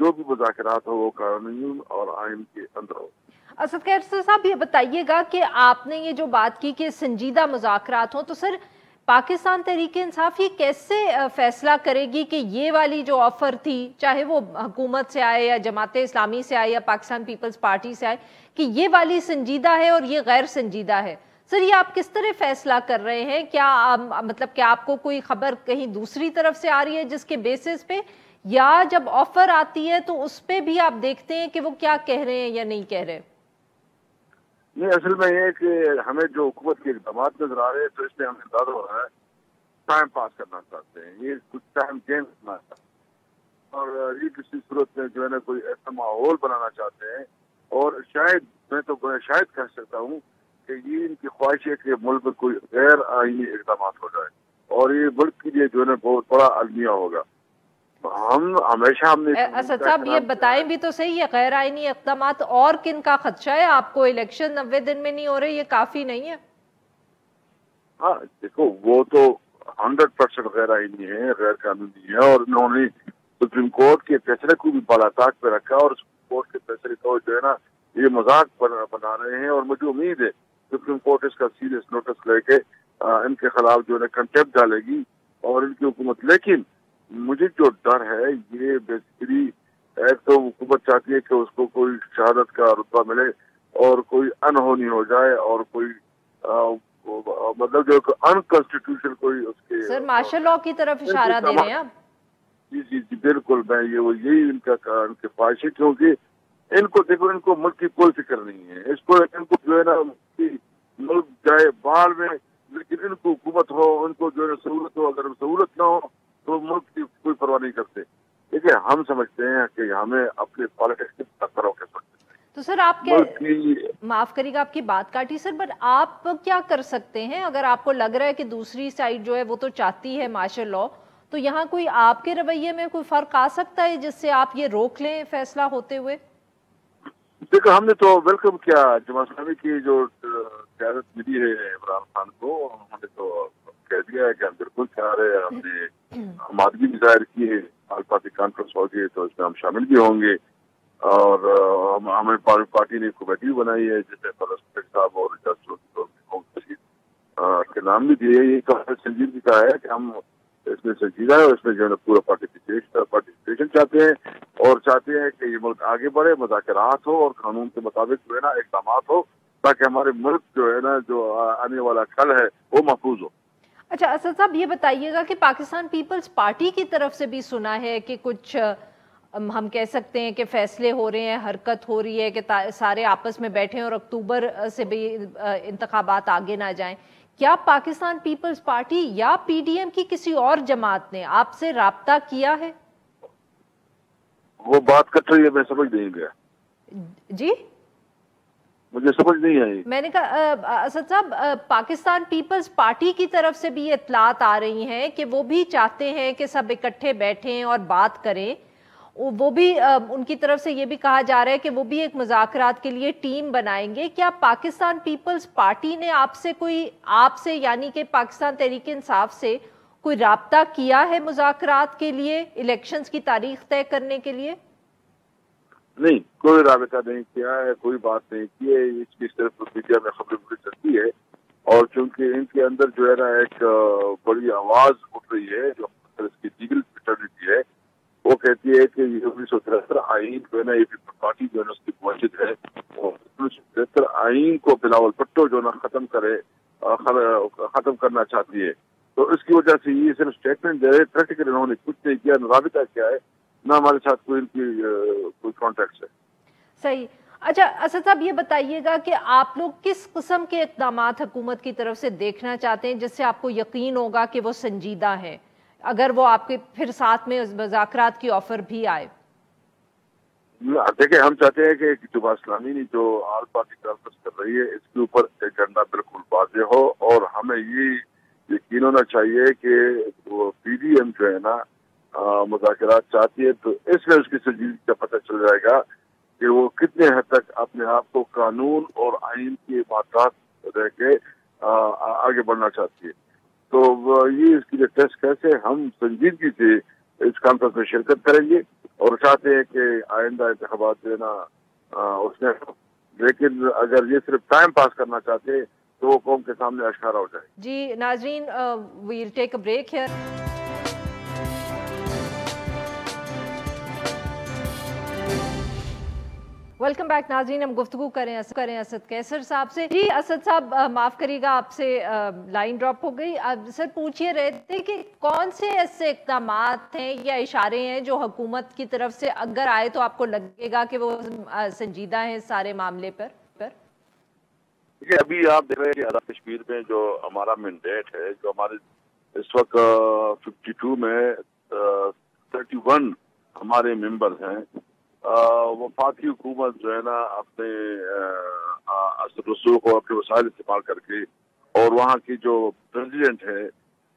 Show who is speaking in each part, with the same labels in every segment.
Speaker 1: جو بھی مذاکرات ہو وہ قانون اور آئین کے اندر ہو۔
Speaker 2: اسد خیر صاحب، یہ بتائیے گا کہ آپ نے یہ جو بات کی کہ سنجیدہ مذاکرات ہوں، تو سر پاکستان تحریک انصاف یہ کیسے فیصلہ کرے گی کہ یہ والی جو آفر تھی، چاہے وہ حکومت سے آئے یا جماعت اسلامی سے آئے یا پاکستان پیپلز پارٹی سے آئے، کہ یہ والی سنجیدہ ہے اور یہ غیر سنجیدہ ہے؟ سر یہ آپ کس طرح فیصلہ کر رہے ہیں؟ کیا مطلب کہ آپ کو کوئی خبر کہیں دوسری طرف سے آ رہی ہے جس کے بیسس پہ، یا جب آفر آتی ہے تو اس پہ بھی آپ دیکھتے ہیں کہ وہ کیا کہہ رہے ہیں یا نہیں کہہ رہے؟
Speaker 1: نہیں، اصل میں یہ ہے کہ ہمیں جو حکومت کے اقدامات نظر آ رہے ہیں تو اس میں ہمیں اندازہ ہو رہا ہے ٹائم پاس کرنا چاہتے ہیں، یہ کچھ ٹائم گین کرنا چاہتے ہیں، اور یہ کسی صورت میں جو ہے نا کوئی ایسا ماحول بنانا چاہتے ہیں، اور شاید میں تو شاید کہہ سکتا ہوں کہ یہ ان کی خواہش ہے کہ ملک میں کوئی غیر آئینی اقدامات ہو جائے، اور یہ ملک کے لیے جو ہے نا بہت بڑا المیہ ہوگا۔ ہم نے
Speaker 2: اسد صاحب یہ بتائیں بھی تو صحیح ہے، غیر آئینی اقدامات اور کن کا خدشہ ہے آپ کو؟ الیکشن 90 دن میں نہیں ہو رہے، یہ کافی نہیں ہے؟
Speaker 1: ہاں دیکھو، وہ تو 100% غیر آئینی ہے، غیر قانونی ہے، اور انہوں نے سپریم کورٹ کے فیصلے کو بھی بالاتاق پہ رکھا، اور سپریم کورٹ کے فیصلے کو جو ہے نا یہ مذاق بنا رہے ہیں، اور مجھے امید ہے سپریم کورٹ اس کا سیریس نوٹس لے کے ان کے خلاف جو ہے نا کنٹیمپٹ ڈالے گی اور ان کی حکومت۔ لیکن مجھے جو ڈر ہے یہ بیسیکلی، ایک تو حکومت چاہتی ہے کہ اس کو کوئی شہادت کا رتبہ ملے اور کوئی انہونی ہو جائے، اور کوئی مطلب جو انکانسٹیٹیوشن کوئی اس کے
Speaker 2: سر مارشل لاء کی طرف اشارہ دے رہے ہیں آپ؟
Speaker 1: جی جی جی بالکل، میں یہی ان کی خواہش ہے، کیونکہ ان کو دیکھو، ان کو ملک کی کوئی فکر نہیں ہے، ان کو جو ہے نا ملک جائے بال میں، لیکن ان کو حکومت ہو، ان کو جو ہے سہولت ہو، اگر سہولت نہ ہو تو ملک کی کوئی پرواہ نہیں کرتے۔ دیکھیے، ہم سمجھتے ہیں کہ ہمیں اپنے پالیٹکس کے طرف کر سکتے ہیں۔
Speaker 2: تو سر آپ کے معاف کریے گا آپ کی بات کاٹی سر، بٹ آپ کیا کر سکتے ہیں اگر آپ کو لگ رہا ہے کہ دوسری سائڈ جو ہے وہ تو چاہتی ہے مارشل لاء، تو یہاں کوئی آپ کے رویے میں کوئی فرق آ سکتا ہے جس سے آپ یہ روک لیں فیصلہ ہوتے ہوئے؟
Speaker 1: دیکھو، ہم نے تو ویلکم کیا جماعت اسلامی کی جو قیادت ملی ہے عمران خان کو، ہم نے تو کہہ دیا ہے کہ ہم بالکل چاہ رہے ہیں، ہم نے آمادگی بھی ظاہر کی ہے، آل پارٹی کانفرنس ہوگی تو اس میں ہم شامل بھی ہوں گے، اور ہمیں پارٹی نے کمیٹی بھی بنائی ہے جس میں فلسفی صاحب اور کے نام بھی دیے۔ یہ سنجیدگی کا ہے کہ ہم اس میں سنجیدہ ہے، اس میں جو ہے نا پورا پارٹیسپیشن چاہتے ہیں، اور چاہتے ہیں کہ یہ ملک آگے بڑھے، مذاکرات ہو اور قانون کے مطابق جو ہے نا اقدامات ہو، تاکہ ہمارے ملک جو ہے نا جو آنے والا کل ہے وہ محفوظ ہو۔
Speaker 2: اچھا اسد صاحب یہ بتائیے گا کہ پاکستان پیپلز پارٹی کی طرف سے بھی سنا ہے کہ کچھ ہم کہہ سکتے ہیں کہ فیصلے ہو رہے ہیں، حرکت ہو رہی ہے کہ سارے آپس میں بیٹھیں اور اکتوبر سے بھی انتخابات آگے نہ جائیں، کیا پاکستان پیپلز پارٹی یا پی ڈی ایم کی کسی اور جماعت نے آپ سے رابطہ کیا ہے؟
Speaker 1: وہ بات کر رہی ہے، میں سمجھ نہیں گیا
Speaker 2: جی،
Speaker 1: مجھے سمجھ نہیں آئی۔ میں
Speaker 2: نے کہا اسد صاحب پاکستان پیپلز پارٹی کی طرف سے بھی اطلاعات آ رہی ہیں کہ وہ بھی چاہتے ہیں کہ سب اکٹھے بیٹھیں اور بات کریں، وہ بھی ان کی طرف سے یہ بھی کہا جا رہا ہے کہ وہ بھی ایک مذاکرات کے لیے ٹیم بنائیں گے۔ کیا پاکستان پیپلز پارٹی نے آپ سے یعنی کہ پاکستان تحریک انصاف سے کوئی رابطہ کیا ہے مذاکرات کے لیے، الیکشنز کی تاریخ طے کرنے کے لیے؟
Speaker 1: نہیں، کوئی رابطہ نہیں کیا ہے، کوئی بات نہیں کی ہے، اس کی صرف میڈیا میں خبریں چلتی ہے، اور چونکہ ان کے اندر جو ہے نا ایک بڑی آواز اٹھ رہی ہے جو اس کی لیگل فیٹرنیٹی ہے، وہ کہتی ہے کہ یہ 1973 آئین جو ہے نا، یہ پارٹی جو ہے نا اس کی موجود ہے، اور 1973 آئین کو بلاول بھٹو جو ہے نا ختم کرنا چاہتی ہے، تو اس کی وجہ سے یہ صرف اسٹیٹمنٹ دے رہے، پریکٹیکل انہوں نے کچھ نہیں کیا، نہ رابطہ کیا ہے، نہ ہمارے ساتھ کوئی ان کی کوئی کانٹیکٹ ہے۔
Speaker 2: صحیح۔ اچھا اسد صاحب یہ بتائیے گا کہ آپ لوگ کس قسم کے اقدامات حکومت کی طرف سے دیکھنا چاہتے ہیں جس سے آپ کو یقین ہوگا کہ وہ سنجیدہ ہیں، اگر وہ آپ کے پھر ساتھ میں مذاکرات کی آفر بھی آئے؟
Speaker 1: دیکھیں، ہم چاہتے ہیں کہ جماعت اسلامی نے جو آل پارٹی کانفرنس کر رہی ہے اس کے اوپر ایجنڈا بالکل واضح ہو، اور ہمیں یہ یقین ہونا چاہیے کہ وہ پی ڈی ایم جو ہے نا مذاکرات چاہتی ہے، تو اس میں اس کی سنجیدگی کا پتہ چل جائے گا کہ وہ کتنے حد تک اپنے آپ کو قانون اور آئین کے ماتحت رہ کے آگے بڑھنا چاہتی ہے۔ تو یہ اس کی جو ٹیسٹ کیسے ہم سنجیدگی سے اس کانفرنس میں شرکت کریں گے اور چاہتے ہیں کہ آئندہ انتخابات جو ہے نا اس میں، لیکن اگر یہ صرف ٹائم پاس کرنا چاہتے تو وہ قوم کے سامنے اشکارا ہو جائے.
Speaker 2: جی ناظرین، well take a break here. Welcome back ناظرین، ہم گفتگو کریں اسد کیسر صاحب سے. جی اسد صاحب، معاف کریے گا آپ سے لائن ڈراپ ہو گئی. سر پوچھئے رہے تھے کہ کون سے ایسے اقدامات ہیں یا اشارے ہیں جو حکومت کی طرف سے اگر آئے تو آپ کو لگے گا کہ وہ سنجیدہ ہیں سارے معاملے پر؟
Speaker 1: دیکھیے ابھی آپ دیکھ رہے ہیں آزاد کشمیر میں جو ہمارا مینڈیٹ ہے، جو ہمارے اس وقت 52 میں 31 ہمارے ممبرز ہیں، وفاقی حکومت جو ہے نا اپنے اثر رسوخ کو اپنے وسائل استعمال کر کے، اور وہاں کی جو پریزیڈنٹ ہے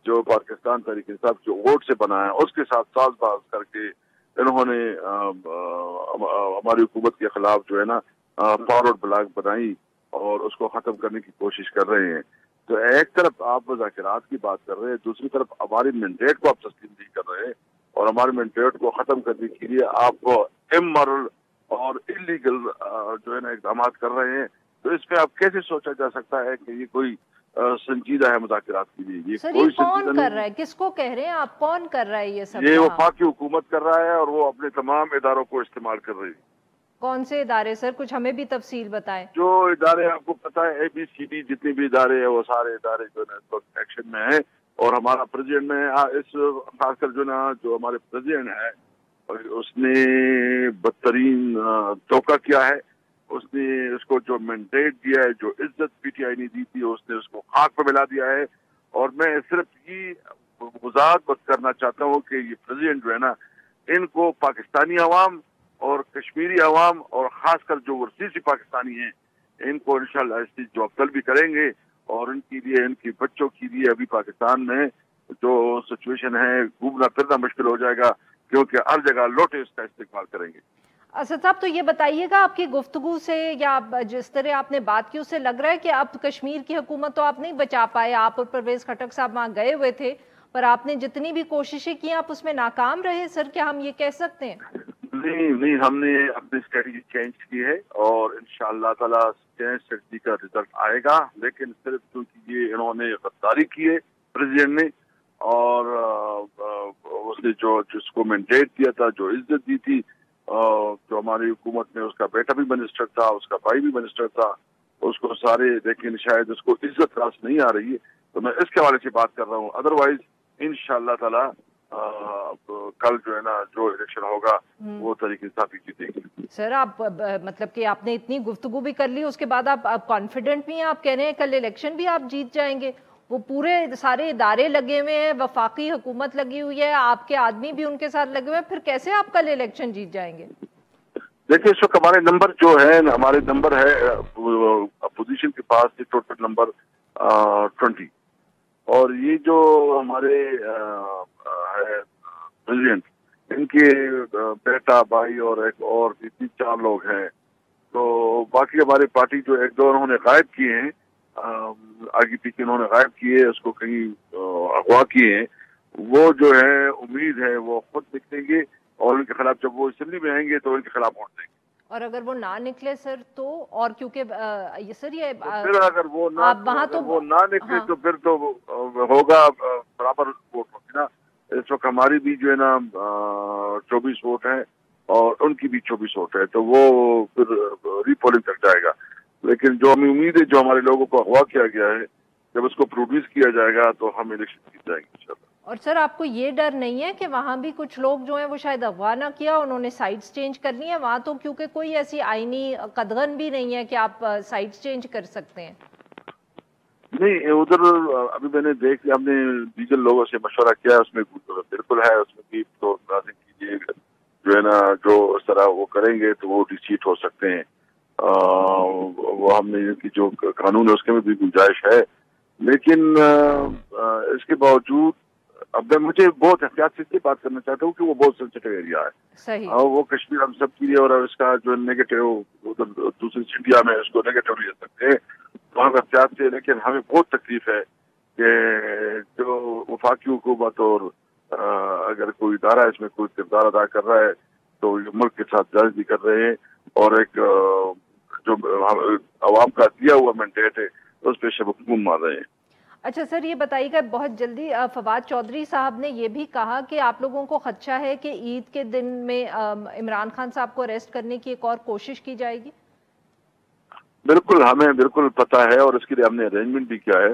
Speaker 1: جو پاکستان تحریک انصاف جو ووٹ سے بنا ہے، اس کے ساتھ ساز باز کر کے انہوں نے ہماری حکومت کے خلاف جو ہے نا فارورڈ بلاک بنائی اور اس کو ختم کرنے کی کوشش کر رہے ہیں. تو ایک طرف آپ مذاکرات کی بات کر رہے ہیں، دوسری طرف ہماری مینڈیٹ کو آپ تسلیم نہیں کر رہے ہیں، اور ہمارے مینڈیٹ کو ختم کرنے کے لیے آپ کو امورل اور انلیگل جو ہے نا اقدامات کر رہے ہیں. تو اس پہ آپ کیسے سوچا جا سکتا ہے کہ یہ کوئی سنجیدہ ہے مذاکرات کے لیے؟
Speaker 2: سر یہ کون کر رہا ہے؟ کس کو کہہ رہے ہیں آپ؟ کون کر رہا ہے یہ سب؟
Speaker 1: یہ وفاقی حکومت کر رہا ہے اور وہ اپنے تمام اداروں کو استعمال کر رہی ہے.
Speaker 2: کون سے ادارے سر؟ کچھ ہمیں بھی تفصیل بتائیں.
Speaker 1: جو ادارے آپ کو پتا ہے ABCD جتنے بھی ادارے ہیں وہ سارے ادارے جو ہے نا ایکشن میں ہیں. اور ہمارا پریزیڈنٹ نے اس خاص کر جو نا جو ہمارے پریزیڈنٹ ہے اس نے بدترین دھوکہ کیا ہے. اس نے اس کو جو مینڈیٹ دیا ہے، جو عزت PTI نے دی تھی، اس نے اس کو خاک پہ ملا دیا ہے. اور میں صرف یہ وضاحت کرنا چاہتا ہوں کہ یہ پریزیڈنٹ جو ہے نا ان کو پاکستانی عوام اور کشمیری عوام اور خاص کر جو ورثی پاکستانی ہیں ان کو انشاءاللہ اس کی جواب طلب بھی کریں گے. اور ان کے لیے، ان کے بچوں کے لیے ابھی پاکستان میں جو سچویشن ہے گھومنا پھرنا مشکل ہو جائے گا، کیونکہ ہر جگہ لوٹے اس کا استقبال کریں گے.
Speaker 2: اسد صاحب تو یہ بتائیے گا، آپ کی گفتگو سے یا جس طرح آپ نے بات کی اس سے لگ رہا ہے کہ اب کشمیر کی حکومت تو آپ نہیں بچا پائے. آپ اور پرویز خٹک صاحب وہاں گئے ہوئے تھے، پر آپ نے جتنی بھی کوششیں کی آپ اس میں ناکام رہے. سر کیا ہم یہ کہہ سکتے ہیں؟
Speaker 1: نہیں، ہم نے اپنی اسٹریٹجی چینج کی ہے اور انشاءاللہ تعالی چینج اسٹریٹجی کا رزلٹ آئے گا. لیکن صرف کیونکہ یہ انہوں نے غداری کی ہے پریزیڈنٹ نے، اور اس نے جو جس کو مینڈیٹ دیا تھا، جو عزت دی تھی، جو ہماری حکومت میں اس کا بیٹا بھی منسٹر تھا، اس کا بھائی بھی منسٹر تھا، اس کو سارے، لیکن شاید اس کو عزت راس نہیں آ رہی ہے. تو میں اس کے حوالے سے بات کر رہا ہوں. ادروائز انشاءاللہ تعالی کل جو ہے نا جو الیکشن ہوگا وہ تحریک انصاف جیتے گی.
Speaker 2: سر آپ مطلب کہ آپ نے اتنی گفتگو بھی کر لی، اس کے بعد آپ کانفیڈنٹ بھی ہیں؟ آپ کہہ رہے ہیں کل الیکشن بھی آپ جیت جائیں گے؟ وہ پورے سارے ادارے لگے ہوئے ہیں، وفاقی حکومت لگی ہوئی ہے، آپ کے آدمی بھی ان کے ساتھ لگے ہوئے ہیں، پھر کیسے آپ کل الیکشن جیت جائیں گے؟
Speaker 1: دیکھیں اس وقت ہمارے نمبر جو ہے، ہمارے نمبر ہے اپوزیشن کے پاس ٹوٹل نمبر 20، اور یہ جو ہمارے پریزیڈنٹ ان کے بیٹا، بھائی اور ایک اور 3-4 لوگ ہیں. تو باقی ہماری پارٹی جو ایک دو انہوں نے غائب کیے ہیں، آگے پیچھے انہوں نے غائب کیے، اس کو کہیں اغوا کیے ہیں، وہ جو ہے امید ہے وہ خود نکلیں گے اور ان کے خلاف جب وہ اسمبلی میں آئیں گے تو ان کے خلاف ووٹ دیں گے.
Speaker 2: اور اگر وہ نہ نکلے سر تو؟ اور کیونکہ سر یہ
Speaker 1: پھر اگر وہ نہ نکلے تو پھر تو ہوگا برابر ووٹ ہوگی نا. اس وقت ہماری بھی جو ہے نا 24 ووٹ ہیں اور ان کی بھی 24 ووٹ ہے، تو وہ پھر ری پولنگ تک جائے گا. لیکن جو ہمیں امید ہے، جو ہمارے لوگوں کو اغوا کیا گیا ہے، جب اس کو پروڈیوس کیا جائے گا تو ہم الیکشن جیت جائیں گے انشاءاللہ.
Speaker 2: اور سر آپ کو یہ ڈر نہیں ہے کہ وہاں بھی کچھ لوگ جو ہیں وہ شاید اغوا نہ کیا، انہوں نے سائٹس چینج کرنی ہے وہاں؟ تو کیونکہ کوئی ایسی آئینی قدغن بھی نہیں ہے کہ آپ سائٹس چینج کر سکتے ہیں.
Speaker 1: نہیں، ادھر ابھی میں نے ہم نے دیگر لوگوں سے مشورہ کیا، اس میں بالکل ہے، اس میں بھی تو ناظرین کیجیے جو ہے نا جو اس طرح وہ کریں گے تو وہ ڈیسیٹ ہو سکتے ہیں. وہ ہم نے کی جو قانون ہے اس کے میں بھی گنجائش ہے. لیکن اس کے باوجود اب مجھے بہت احتیاط سے بات کرنا چاہتا ہوں کہ وہ بہت سینسٹیو ایریا ہے.
Speaker 2: صحیح.
Speaker 1: وہ کشمیر ہم سب کے لیے، اور اس کا جو نیگیٹو ادھر دوسری انڈیا میں اس کو نیگیٹو لے سکتے ہیں، تو ہم احتیاط سے. لیکن ہمیں بہت تکلیف ہے کہ جو وفاقی حکومت اور اگر کوئی ادارہ اس میں کوئی کردار ادا کر رہا ہے تو یہ ملک کے ساتھ جائز بھی کر رہے ہیں، اور ایک جو عوام کا دیا ہوا مینڈیٹ ہے اس پہ شب حکم مار رہے ہیں۔
Speaker 2: اچھا سر، یہ بتائیے گا بہت جلدی فواد چودھری صاحب نے یہ بھی کہا کہ آپ لوگوں کو خدشہ ہے کہ عید کے دن میں عمران خان صاحب کو اریسٹ کرنے کی ایک اور کوشش کی جائے گی؟
Speaker 1: بالکل، ہمیں بالکل پتہ ہے، اور اس کے لیے ہم نے ارینجمنٹ بھی کیا ہے۔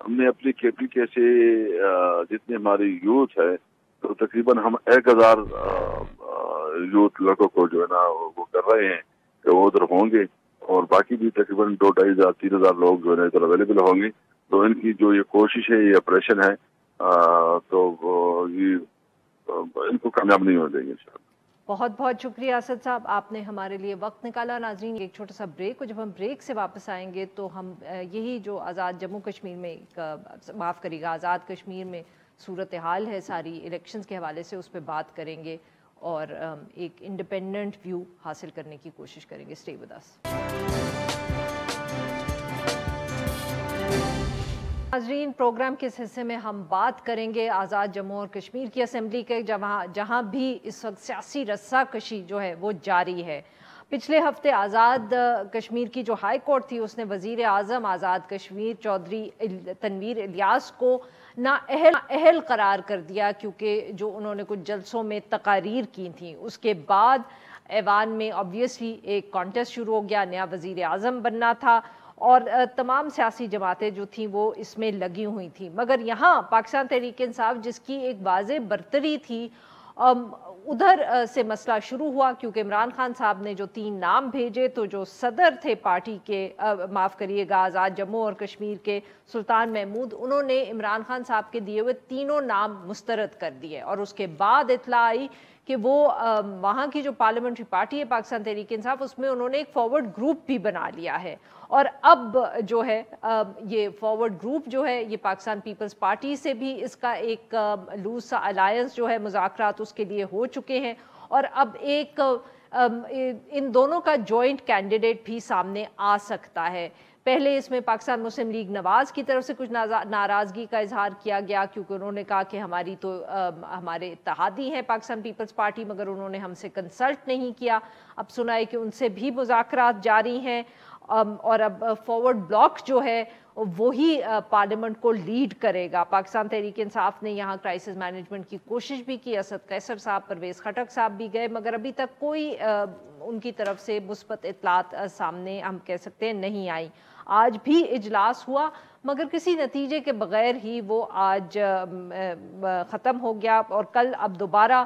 Speaker 1: ہم نے اپنی KPK سے جتنے ہماری یوتھ ہے تو تقریباً ہم 1000 یوتھ لڑکوں کو جو ہے نا وہ کر رہے ہیں کہ وہ ادھر ہوں گے، اور باقی بھی تقریباً 2500-3000 لوگ جو ہے ادھر اویلیبل ہوں گے۔ تو ان کی جو یہ کوشش ہے، یہ آپریشن ہے، تو یہ ان کو کامیاب نہیں ہو دیں گے انشاءاللہ۔
Speaker 2: بہت بہت شکریہ اسد صاحب، آپ نے ہمارے لیے وقت نکالا۔ ناظرین، ایک چھوٹا سا بریک ہو، جب ہم بریک سے واپس آئیں گے تو ہم یہی جو آزاد جموں کشمیر میں معاف کریے گا آزاد کشمیر میں صورتحال ہے ساری الیکشنز کے حوالے سے، اس پہ بات کریں گے اور ایک انڈیپینڈنٹ ویو حاصل کرنے کی کوشش کریں گے۔ Stay with us. ناظرین، پروگرام کے اس حصے میں ہم بات کریں گے آزاد جموں اور کشمیر کی اسمبلی کے، جہاں بھی اس وقت سیاسی رسہ کشی جو ہے وہ جاری ہے۔ پچھلے ہفتے آزاد کشمیر کی جو ہائی کورٹ تھی اس نے وزیر اعظم آزاد کشمیر چودھری تنویر الیاس کو نااہل قرار کر دیا، کیونکہ جو انہوں نے کچھ جلسوں میں تقاریر کی تھیں۔ اس کے بعد ایوان میں آبویسلی ایک کانٹیسٹ شروع ہو گیا، نیا وزیر اعظم بننا تھا، اور تمام سیاسی جماعتیں جو تھیں وہ اس میں لگی ہوئی تھیں۔ مگر یہاں پاکستان تحریک انصاف، جس کی ایک واضح برتری تھی، ادھر سے مسئلہ شروع ہوا، کیونکہ عمران خان صاحب نے جو 3 نام بھیجے تو جو صدر تھے پارٹی کے، معاف کریے گا آزاد جموں اور کشمیر کے، سلطان محمود، انہوں نے عمران خان صاحب کے دیے ہوئے 3 نام مسترد کر دیے، اور اس کے بعد اطلاع آئی کہ وہ وہاں کی جو پارلیمنٹری پارٹی ہے پاکستان تحریک انصاف، اس میں انہوں نے ایک فارورڈ گروپ بھی بنا لیا ہے، اور اب جو ہے یہ فارورڈ گروپ جو ہے یہ پاکستان پیپلز پارٹی سے بھی اس کا ایک لوز سا الائنس جو ہے، مذاکرات اس کے لیے ہو چکے ہیں، اور اب ایک ان دونوں کا جوائنٹ کینڈیڈیٹ بھی سامنے آ سکتا ہے۔ پہلے اس میں پاکستان مسلم لیگ نواز کی طرف سے کچھ ناراضگی کا اظہار کیا گیا، کیونکہ انہوں نے کہا کہ ہماری تو ہمارے اتحادی ہیں پاکستان پیپلز پارٹی، مگر انہوں نے ہم سے کنسلٹ نہیں کیا۔ اب سنا ہے کہ ان سے بھی مذاکرات جاری ہیں، اور اب فارورڈ بلاک جو ہے وہی پارلیمنٹ کو لیڈ کرے گا۔ پاکستان تحریک انصاف نے یہاں کرائسس مینجمنٹ کی کوشش بھی کی، اسد قیصر صاحب، پرویز خٹک صاحب بھی گئے، مگر ابھی تک کوئی ان کی طرف سے مثبت اطلاعات سامنے ہم کہہ سکتے ہیں نہیں آئی۔ آج بھی اجلاس ہوا، مگر کسی نتیجے کے بغیر ہی وہ آج ختم ہو گیا، اور کل اب دوبارہ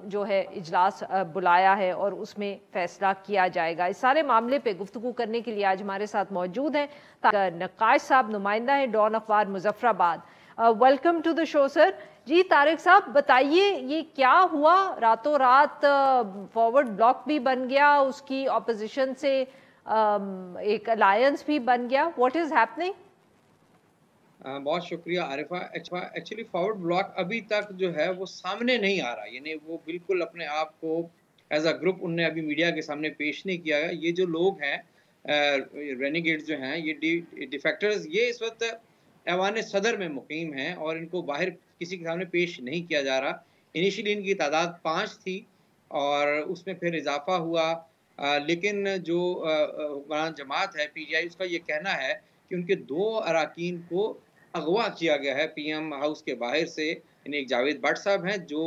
Speaker 2: جو ہے اجلاس بلایا ہے اور اس میں فیصلہ کیا جائے گا۔ اس سارے معاملے پہ گفتگو کرنے کے لیے آج ہمارے ساتھ موجود ہیں نقاش صاحب، نمائندہ ہیں ڈان اخبار مظفر آباد۔ ویلکم ٹو دا شو سر۔ جی طارق صاحب بتائیے، یہ کیا ہوا؟ راتوں رات فارورڈ بلاک بھی بن گیا، اس کی اپوزیشن سے ایک الائنس بھی بن گیا، واٹ از ہیپننگ؟
Speaker 3: بہت شکریہ عارفہ۔ ایکچولی فارورڈ بلاک ابھی تک جو ہے وہ سامنے نہیں آ رہا، یعنی وہ بالکل اپنے آپ کو ایز اے گروپ ان نے ابھی میڈیا کے سامنے پیش نہیں کیا ہے۔ یہ جو لوگ ہیں رینیگیٹس جو ہیں، یہ ڈیفیکٹرز، یہ اس وقت ایوان صدر میں مقیم ہیں اور ان کو باہر کسی کے سامنے پیش نہیں کیا جا رہا۔ انیشلی ان کی تعداد 5 تھی اور اس میں پھر اضافہ ہوا، لیکن جو حکمران جماعت ہے PTI، اس کا یہ کہنا ہے کہ ان کے 2 اراکین کو اغوا کیا گیا ہے پی ایم ہاؤس کے باہر سے، یعنی ایک جاوید بٹ صاحب ہیں جو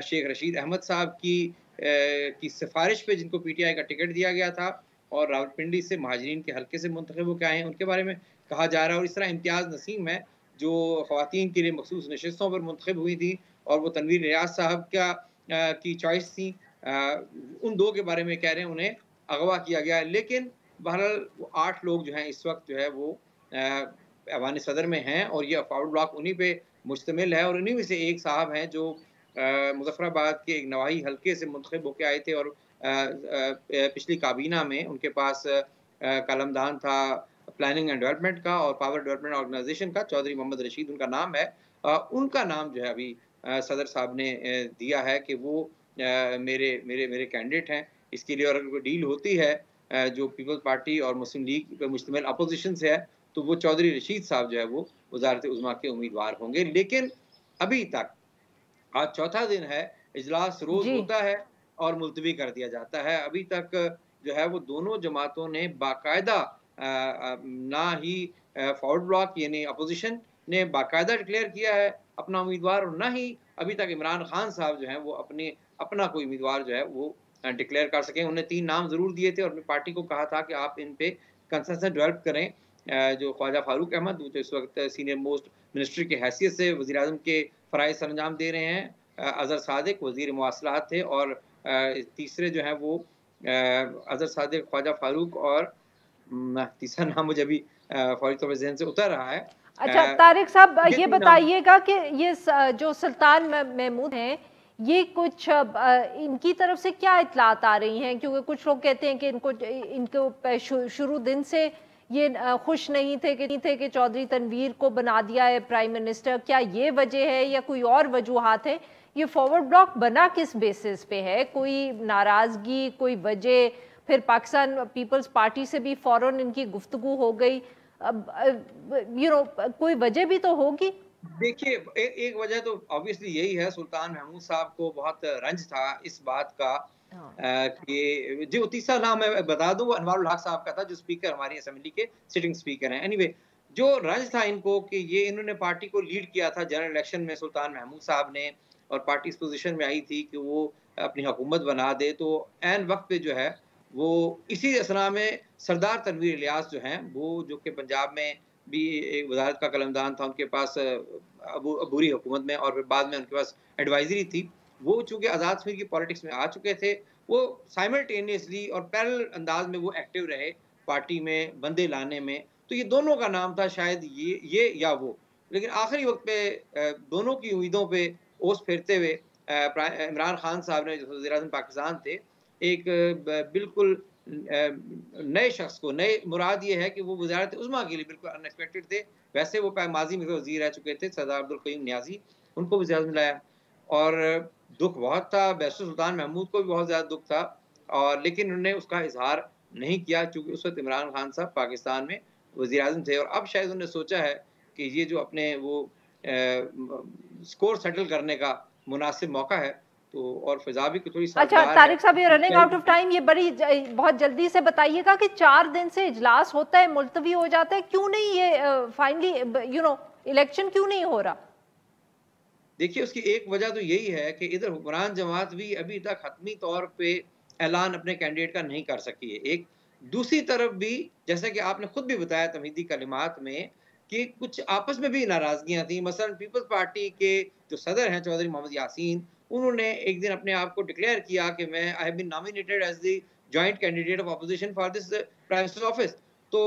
Speaker 3: شیخ رشید احمد صاحب کی سفارش پہ جن کو PTI کا ٹکٹ دیا گیا تھا، اور راولپنڈی سے مہاجرین کے حلقے سے منتخب ہو کے آئے ہیں، ان کے بارے میں کہا جا رہا ہے۔ اور اس طرح امتیاز نسیم ہے جو خواتین کے لیے مخصوص نشستوں پر منتخب ہوئی تھی اور وہ تنویر ریاض صاحب کی چوائس تھی، ان 2 کے بارے میں کہہ رہے ہیں انہیں اغوا کیا گیا ہے۔ لیکن بہرحال 8 لوگ جو ہیں اس وقت جو ہے وہ ایوان صدر میں ہیں، اور یہ فارورڈ بلاک انہی پہ مشتمل ہے، اور انہی میں سے ایک صاحب ہیں جو مظفر آباد کے ایک نواحی حلقے سے منتخب ہو کے آئے تھے، اور پچھلی کابینہ میں ان کے پاس قلمدان تھا پلاننگ اینڈ ڈیولپمنٹ کا اور پاور ڈیولپمنٹ آرگنائزیشن کا، چودھری محمد رشید ان کا نام ہے۔ ان کا نام جو ہے ابھی صدر صاحب نے دیا ہے کہ وہ میرے کینڈیڈیٹ ہیں اس کے لیے، اور اگر کوئی ڈیل ہوتی ہے جو پیپلز پارٹی اور مسلم لیگ پہ مشتمل اپوزیشن سے ہے تو وہ چودھری رشید صاحب جو ہے وہ وزارت عظمیٰ کے امیدوار ہوں گے۔ لیکن ابھی تک آج چوتھا دن ہے، اجلاس روز
Speaker 2: جی
Speaker 3: ہوتا ہے اور ملتوی کر دیا جاتا ہے۔ ابھی تک جو ہے وہ دونوں جماعتوں نے باقاعدہ نہ ہی فارورڈ بلاک یعنی اپوزیشن نے باقاعدہ ڈکلیئر کیا ہے اپنا امیدوار، اور نہ ہی ابھی تک عمران خان صاحب جو ہیں وہ اپنا کوئی امیدوار جو ہے وہ ڈکلیئر کر سکیں۔ انہوں نے 3 نام ضرور دیے تھے اور اپنی پارٹی کو کہا تھا کہ آپ ان پہ کنسنسس ڈیولپ کریں۔ جو خواجہ فاروق احمد جو اس وقت سینئر موسٹ منسٹر کی حیثیت سے وزیر اعظم کے فرائض سر انجام دے رہے ہیں، اظہر صادق وزیر مواصلات تھے، اور تیسرے جو ہیں وہ اظہر صادق، خواجہ فاروق، اور تیسرا نام مجھے ابھی فوری طور پر ذہن سے اتر رہا ہے۔
Speaker 2: اچھا طارق صاحب یہ
Speaker 3: تین نام
Speaker 2: بتائیے گا کہ یہ جو سلطان محمود ہیں، یہ کچھ ان کی طرف سے کیا اطلاعات آ رہی ہیں؟ کیونکہ کچھ لوگ کہتے ہیں کہ ان کو شروع دن سے یہ خوش نہیں تھے کہ چودھری تنویر کو بنا دیا ہے پرائم منسٹر۔ کیا یہ وجہ ہے یا کوئی اور وجوہات ہیں؟ یہ فارورڈ بلاک بنا کس بیسس پہ ہے؟ کوئی ناراضگی، کوئی وجہ؟ پھر پاکستان پیپلز پارٹی سے بھی فوراً ان کی گفتگو ہو گئی، کوئی وجہ بھی تو ہوگی۔
Speaker 3: دیکھیے ایک وجہ تو obviously یہی ہے، سلطان محمود صاحب کو بہت رنج تھا اس بات کا کہ جو تیسرا نام میں بتا دوں وہ انوار الحق صاحب کا تھا، جو اسپیکر ہماری اسمبلی کے سٹنگ اسپیکر ہیں۔ اینی وے جو رنج تھا ان کو کہ یہ انہوں نے پارٹی کو لیڈ کیا تھا جنرل الیکشن میں سلطان محمود صاحب نے، اور پارٹی اس پوزیشن میں آئی تھی کہ وہ اپنی حکومت بنا دے، تو عین وقت پہ جو ہے وہ اسی اسنا میں سردار تنویر الیاس جو ہیں وہ، جو کہ پنجاب میں بھی ایک وزارت کا قلمدان تھا، ان کے پاس عبوری حکومت میں، اور پھر بعد میں ان کے پاس ایڈوائزری تھی، وہ چونکہ آزاد کشمیر کی پالیٹکس میں آ چکے تھے، وہ سائملٹینیسلی اور پیرل انداز میں وہ ایکٹیو رہے پارٹی میں بندے لانے میں۔ تو یہ دونوں کا نام تھا، شاید یہ یا وہ، لیکن آخری وقت پہ دونوں کی امیدوں پہ اوس پھیرتے ہوئے عمران خان صاحب نے جو وزیر اعظم پاکستان تھے، ایک بالکل نئے شخص کو، نئے مراد یہ ہے کہ وہ وزارت عظمیٰ کے لیے بالکل ان ایکسپیکٹڈ تھے، ویسے وہ ماضی میں وزیر رہ چکے تھے، سردار عبدالقیوم نیازی، ان کو وزیر اعظم لایا، اور دکھ بہت تھا، بیرسٹر سلطان محمود کو بھی بہت زیادہ دکھ تھا، اور لیکن انہوں نے اس کا اظہار نہیں کیا، چونکہ اس وقت عمران خان صاحب پاکستان میں وزیر اعظم تھے، اور اب شاید انہوں نے سوچا ہے کہ یہ جو اپنے وہ سکور سیٹل کرنے کا مناسب موقع ہے، تو اور فضا بھی تھوڑی
Speaker 2: اچھا طارق صاحب، یہ رننگ آؤٹ آف ٹائم، یہ بہت جلدی سے بتائیے گا کہ 4 دن سے اجلاس ہوتا ہے، ملتوی ہو جاتا ہے، کیوں نہیں یہ فائنلی الیکشن کیوں نہیں ہو رہا؟
Speaker 3: دیکھیے اس کی ایک وجہ تو یہی ہے کہ ادھر حکمران جماعت بھی ابھی تک حتمی طور پہ اعلان اپنے کینڈیڈیٹ کا نہیں کر سکی ہے، ایک دوسری طرف بھی جیسا کہ آپ نے خود بھی بتایا تمہیدی کلمات میں کہ کچھ آپس میں بھی ناراضگیاں تھیں۔ مثلا پیپلز پارٹی کے جو صدر ہیں چودھری محمد یاسین، انہوں نے ایک دن اپنے آپ کو ڈکلیئر کیا کہ میں I have been nominated as the joint candidate of opposition for this prime minister's office۔ تو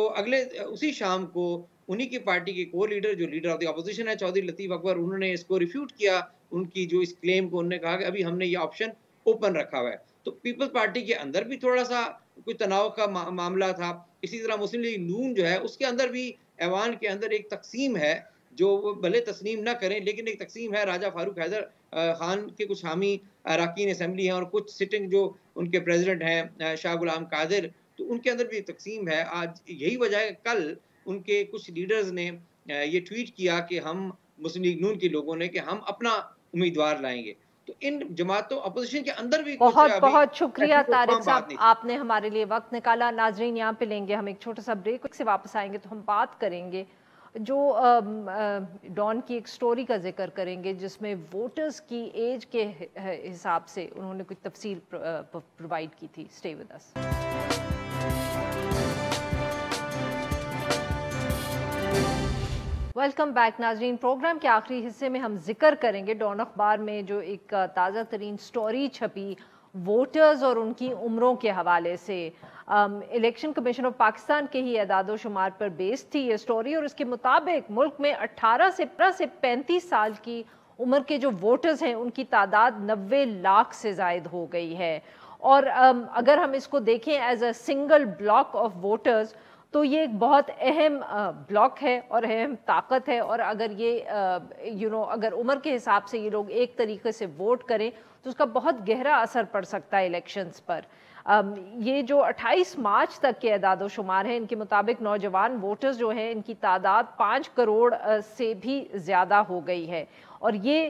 Speaker 3: اسی شام کو انہی کی پارٹی کے کو لیڈر جو لیڈر آف دی اپوزیشن ہے چودھری لطیف اکبر، انہوں نے اس کو ریفیوٹ کیا، ان کی جو اس کلیم کو، انہوں نے کہا کہ ابھی ہم نے یہ آپشن اوپن رکھا ہوا ہے۔ تو پیپلز پارٹی کے اندر بھی تھوڑا سا کوئی تناؤ کا معاملہ تھا۔ اسی طرح مسلم لیگ نون جو ہے اس کے اندر بھی ایوان کے اندر ایک تقسیم ہے، جو وہ بھلے تسلیم نہ کریں لیکن ایک تقسیم ہے۔ راجہ فاروق حیدر خان کے کچھ حامی اراکین اسمبلی ہیں، اور کچھ سٹنگ جو ان کے پریزیڈنٹ ہیں شاہ غلام قادر، تو ان کے اندر بھی ایک تقسیم ہے۔ آج یہی وجہ ہے کہ کل ان کے کچھ لیڈرز نے یہ ٹویٹ کیا کہ ہم مسلم لیگ نون کے لوگوں نے کہ ہم اپنا امیدوار لائیں گے۔ تو ان جماعتوں اپوزیشن کے اندر بھی
Speaker 2: بہت شکریہ طارق صاحب، آپ نے ہمارے لیے وقت نکالا۔ ناظرین یہاں پہ لیں گے ہم ایک چھوٹا سا بریک، سے واپس آئیں گے تو ہم بات کریں گے جو ڈان کی ایک سٹوری کا ذکر کریں گے جس میں ووٹرز کی ایج کے حساب سے انہوں نے کچھ تفصیل پرووائڈ کی تھی۔ Stay with us. Welcome back ناظرین، پروگرام کے آخری حصے میں ہم ذکر کریں گے ڈان اخبار میں جو ایک تازہ ترین سٹوری چھپی ووٹرز اور ان کی عمروں کے حوالے سے۔ الیکشن کمیشن آف پاکستان کے ہی اعداد و شمار پر بیس تھی یہ سٹوری، اور اس کے مطابق ملک میں 18 سے 35 سال کی عمر کے جو ووٹرز ہیں ان کی تعداد 90 لاکھ سے زائد ہو گئی ہے۔ اور اگر ہم اس کو دیکھیں as a single block of voters تو یہ ایک بہت اہم بلاک ہے اور اہم طاقت ہے، اور اگر یہ اگر عمر کے حساب سے یہ لوگ ایک طریقے سے ووٹ کریں تو اس کا بہت گہرا اثر پڑ سکتا ہے الیکشنز پر۔ یہ جو 28 مارچ تک کے اعداد و شمار ہیں ان کے مطابق نوجوان ووٹرز جو ہیں ان کی تعداد 5 کروڑ سے بھی زیادہ ہو گئی ہے، اور یہ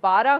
Speaker 2: 12